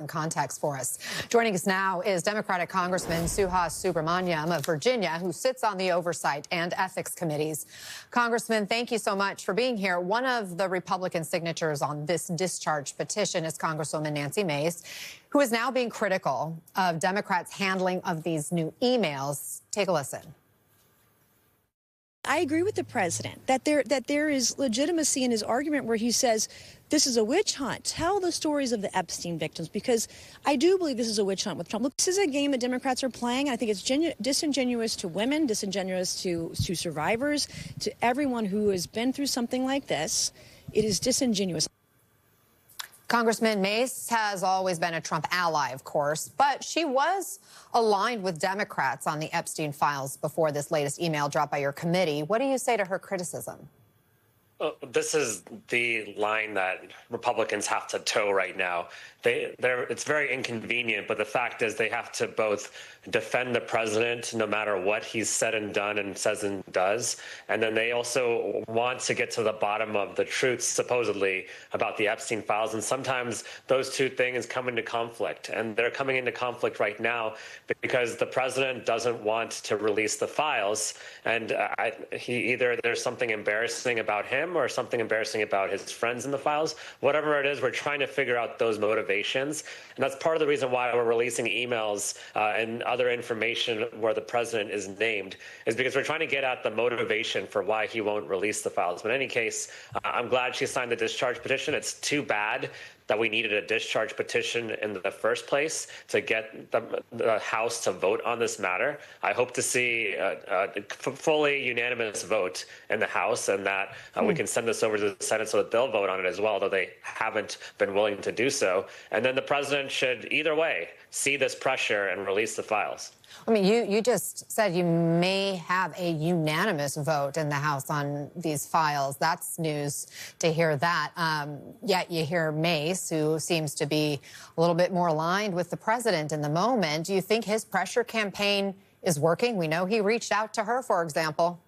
context for us. Joining us now is Democratic Congressman Subramanyam of Virginia, who sits on the Oversight and Ethics Committees. Congressman, thank you so much for being here. One of the Republican signatures on this discharge petition is Congresswoman Nancy Mace, who is now being critical of Democrats' handling of these new emails. Take a listen. I agree with the president that there is legitimacy in his argument where he says this is a witch hunt. Tell the stories of the Epstein victims, because I do believe this is a witch hunt with Trump. Look, this is a game that Democrats are playing. I think it's disingenuous to women, disingenuous to survivors, to everyone who has been through something like this. It is disingenuous. Congressman Mace has always been a Trump ally, of course, but she was aligned with Democrats on the Epstein files before this latest email dropped by your committee. What do you say to her criticism? This is the line that Republicans have to toe right now. It's very inconvenient, but the fact is they have to both defend the president no matter what he's said and done and says and does, and then they also want to get to the bottom of the truth, supposedly, about the Epstein files, and sometimes those two things come into conflict, and they're coming into conflict right now because the president doesn't want to release the files, and either there's something embarrassing about him or something embarrassing about his friends in the files. Whatever it is, we're trying to figure out those motivations. And that's part of the reason why we're releasing emails and other information where the president is named, is because we're trying to get at the motivation for why he won't release the files. But in any case, I'm glad she signed the discharge petition. It's too bad that we needed a discharge petition in the first place to get the House to vote on this matter. I hope to see a fully unanimous vote in the House, and that we can send this over to the Senate so that they'll vote on it as well, though they haven't been willing to do so. And then the president should, either way, see this pressure and release the files. I mean, you just said you may have a unanimous vote in the House on these files. That's news to hear that. Yet you hear Mace, who seems to be a little bit more aligned with the president in the moment. Do you think his pressure campaign is working? We know he reached out to her, for example.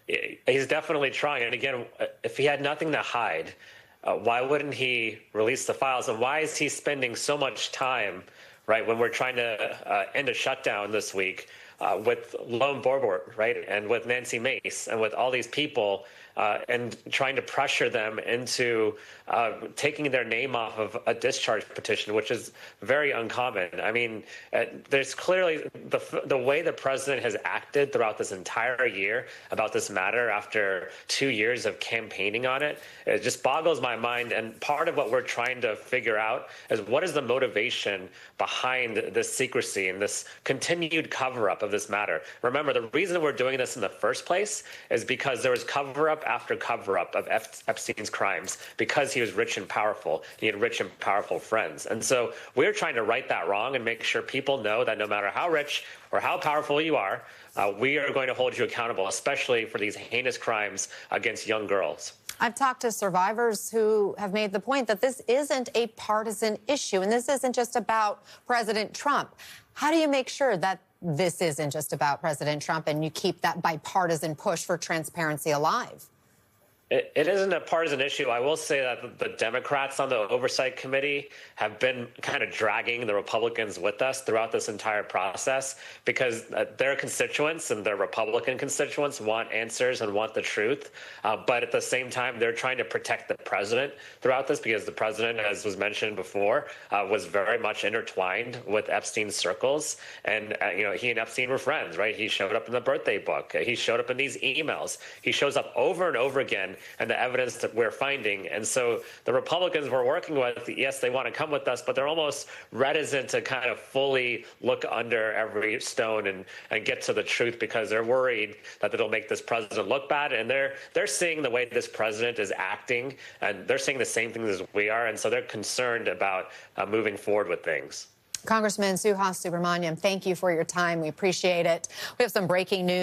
He's definitely trying. And again, if he had nothing to hide, why wouldn't he release the files? And why is he spending so much time, right, when we're trying to end a shutdown this week with Lone Borbor, right, and with Nancy Mace and with all these people and trying to pressure them into taking their name off of a discharge petition, which is very uncommon. I mean, there's clearly the way the president has acted throughout this entire year about this matter after 2 years of campaigning on it. It just boggles my mind. And part of what we're trying to figure out is what is the motivation behind this secrecy and this continued cover-up of this matter. Remember, the reason we're doing this in the first place is because there was cover-up after cover-up of Epstein's crimes, because he was rich and powerful. He had rich and powerful friends. And so we're trying to right that wrong and make sure people know that no matter how rich or how powerful you are, we are going to hold you accountable, especially for these heinous crimes against young girls. I've talked to survivors who have made the point that this isn't a partisan issue, and this isn't just about President Trump. How do you make sure that this isn't just about President Trump and you keep that bipartisan push for transparency alive? It isn't a partisan issue. I will say that the Democrats on the Oversight Committee have been kind of dragging the Republicans with us throughout this entire process, because their constituents and their Republican constituents want answers and want the truth. But at the same time, they're trying to protect the president throughout this, because the president, as was mentioned before, was very much intertwined with Epstein's circles. And, he and Epstein were friends, right? He showed up in the birthday book. He showed up in these emails. He shows up over and over again and the evidence that we're finding. And so the Republicans we're working with, yes, they want to come with us, but they're almost reticent to kind of fully look under every stone and get to the truth, because they're worried that it'll make this president look bad. And they're seeing the way this president is acting, and they're seeing the same things as we are. And so they're concerned about moving forward with things. Congressman Subramanyam, thank you for your time. We appreciate it. We have some breaking news.